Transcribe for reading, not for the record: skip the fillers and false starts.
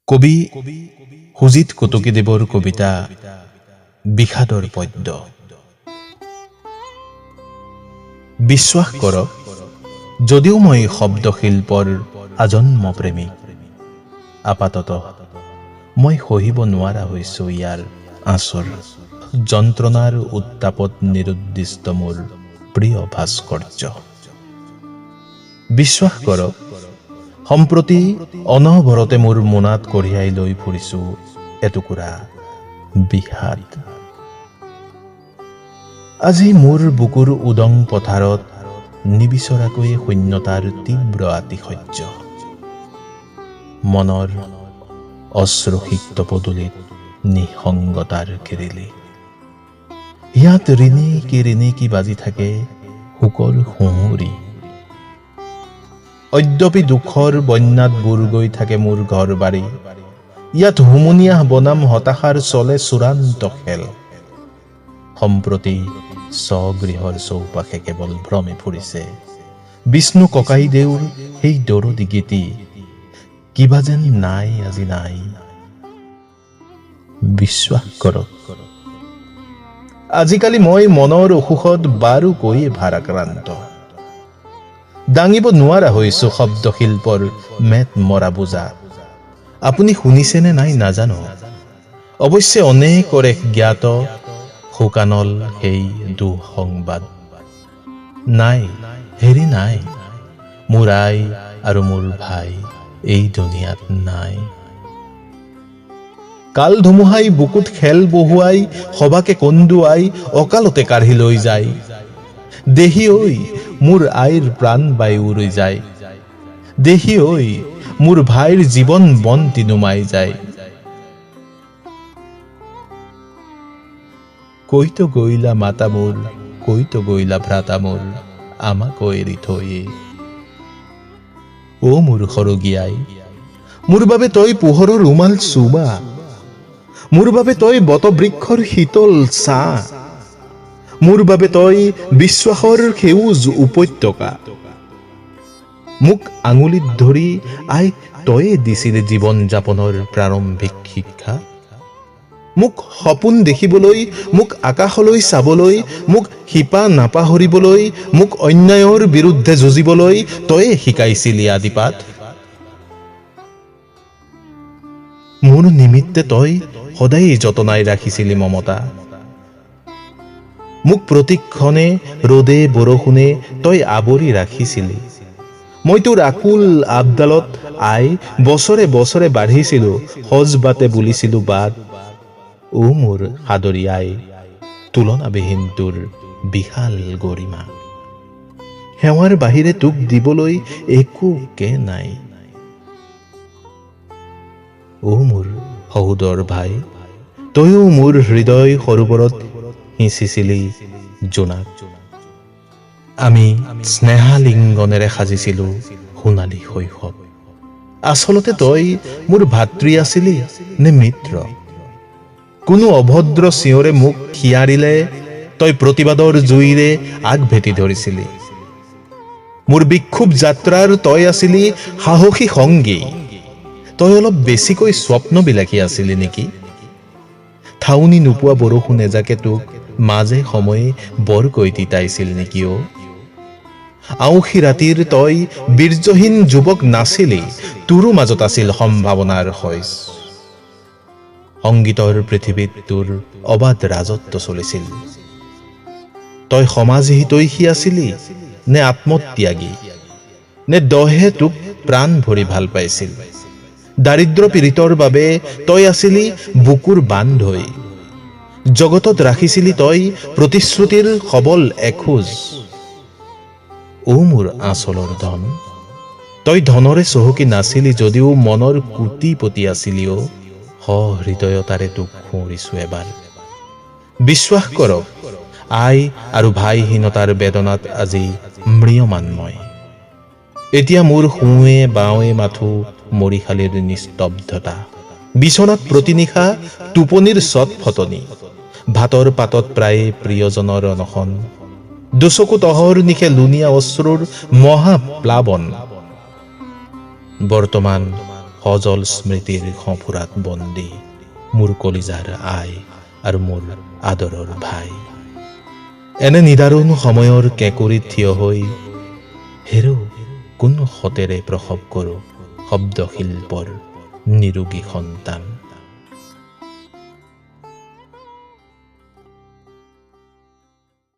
কবি সুজিত কটকীদেৱৰ কবিতা বিষাদৰ পদ্য। বিশ্বাস কৰক, যদিও মই শব্দ শিল্পৰ আজন্ম প্ৰেমিক, আপাততঃ মই সহিব নোৱাৰা হৈছো ইয়াৰ আচৰ যন্ত্ৰণাৰ উত্তাপত নিৰুদ্দিষ্ট মোৰ প্ৰিয় ভাস্কৰ্য। বিশ্বাস কৰক, সম্প্ৰতি অনবৰতে মোৰ মোনাত কঢ়িয়াই লৈ ফুৰিছো এটুকুৰা বিষাদ। আজি মোৰ বুকুৰ উদং পথাৰত নিবিচৰাকৈ শূন্যতাৰ তীব্ৰ আতিশয্য। মনৰ অশ্ৰুসিক্ত পদূলিত নিঃসংগতাৰ কেৰেলি। ইয়াত ৰিণিকি বাজি থাকে শোকৰ সুঁহুৰি। অদ্যপি দুখৰ বন্যাত বুৰ গৈ থাকে মোৰ ঘৰ বাৰী। ইয়াত হুমুনিয়াহ বনাম হতাশাৰ চলে চূড়ান্ত খেল। সম্প্ৰতি স্বগৃহৰ চৌপাশে কেৱল ভ্ৰমে ফুৰিছে বিষ্ণু ককাইদেউৰ সেই দৰদী গীতি। কিবা যেন নাই, আজি নাই। বিশ্বাস কৰক, আজিকালি মই মনৰ অসুখত বাৰুকৈ ভাৰাক্ৰান্ত। দাঙিব নোৱাৰা হৈছো শব্দ শিল্পৰ মেট মৰা বোজা। আপুনি শুনিছেনে নাই নাজানো, অৱশ্যে অনেকৰে জ্ঞাত শোকানল সেই দুঃসংবাদ। নাই, হেৰি নাই, মোৰ আই আৰু মোৰ ভাই এই দুনিয়াত নাই। কাল ধুমুহাই বুকুত খেল বহুৱাই সবাকে কন্দুৱাই অকালতে কাঢ়ি লৈ যায়। দেহি ঐ, মোৰ আইৰ প্ৰাণ বায়ু উৰি যায়। দেহি ঐ, মোৰ ভাইৰ জীৱন বন্তি নুমাই যায়। কৈতো গইলা মাতা মোৰ, কৈতো গইলা ভ্ৰাতা মোৰ, আমাকো এৰি থৈ। অ মোৰ সৰগী আই, মোৰ বাবে তই পোহৰৰ ৰুমাল চুমা, মোৰ বাবে তই বটবৃক্ষৰ শীতল ছাঁ, মোৰ বাবে তই বিশ্বাসৰ সেউজ উপত্যকা। মোক আঙুলিত ধৰি আই তয়ে দিছিলি জীৱন যাপনৰ প্ৰাৰম্ভিক শিক্ষা। মোক সপোন দেখিবলৈ, মোক আকাশলৈ চাবলৈ, মোক শিপা নাপাহৰিবলৈ, মোক অন্যায়ৰ বিৰুদ্ধে যুঁজিবলৈ তয়ে শিকাইছিলি আদিপাঠ। মোৰ নিমিত্তে তই সদায় যতনাই ৰাখিছিলি মমতা। মোক প্ৰতিক্ষণে ৰ'দে বৰষুণে তই আৱৰি ৰাখিছিলি। মই তোৰ আকুল আবদালত আই বছৰে বছৰে বাঢ়িছিলো, সজবাতে বুলিছিলো বাট। অ মোৰ সাদৰী আই, তুলনাবিহীন তোৰ বিশাল গৰিমা। সেৱাৰ বাহিৰে তোক দিবলৈ একোকে নাই। অ মোৰ সহোদৰ ভাই, তয়ো মোৰ হৃদয় সৰোবৰত সিঁচিছিলি জোনাক। আমি স্নেহালিংগনেৰে সাজিছিলো সোণালী শৈশৱ। আচলতে তই মোৰ ভাতৃ আছিলি নে মিত্ৰ? কোনো অভদ্ৰ চিঞৰে মোক থিয়াৰিলে তই প্ৰতিবাদৰ জুইৰে আগভেটি ধৰিছিলি। মোৰ বিক্ষোভ যাত্ৰাৰ তই আছিলি সাহসী সংগী। তই অলপ বেছিকৈ স্বপ্নবিলাসী আছিলি নেকি? ঠাউনি নোপোৱা বৰষুণ এজাকে তোক মাজে সময়ে বৰকৈ তিতাইছিল নেকি? অ আউসী ৰাতিৰ তই বীৰ্যহীন যুৱক নাছিলি, তোৰো মাজত আছিল সম্ভাৱনাৰ শইচ। সংগীতৰ পৃথিৱীত তোৰ অবাধ ৰাজত্ব চলিছিল। তই সমাজহিতৈষী আছিলি নে আত্মত্যাগী? নে দহে তোক প্ৰাণ ভৰি ভাল পাইছিল? দাৰিদ্ৰ পীড়িতৰ বাবে তই আছিলি বুকুৰ বান্ধৈ। জগতত ৰাখিছিলি তই প্ৰতিশ্ৰুতিৰ সবল এখোজ। অ মোৰ আঁচলৰ ধন, তই ধনৰে চহকী নাছিলি যদিও মনৰ কোটিপতি আছিলি। অ সহৃদয়তাৰে তোক সুঁৱৰিছো এবাৰ। বিশ্বাস কৰক, আই আৰু ভাইহীনতাৰ বেদনাত আজি ম্ৰিয়মান মই। এতিয়া মোৰ সোঁৱে বাওঁৱে মাথো মৰিশালীৰ নিস্তব্ধতা। বিচনাত প্ৰতিনিশা টোপনিৰ চটফটনি। ভাতৰ পাতত প্ৰায়ে প্ৰিয়জনৰ অনশন। দুচকু তহৰ নিশে লুণীয়া অশ্ৰুৰ মহাপ্লাৱন। বৰ্তমান সজল স্মৃতিৰ সঁফুৰাত বন্দী মোৰ কলিজাৰ আই আৰু মোৰ আদৰৰ ভাই। এনে নিদাৰুণ সময়ৰ কেঁকুৰিত থিয় হৈ হেৰো কোন সতেৰে প্ৰসৱ কৰোঁ শব্দ শিল্পৰ নিৰোগী সন্তান।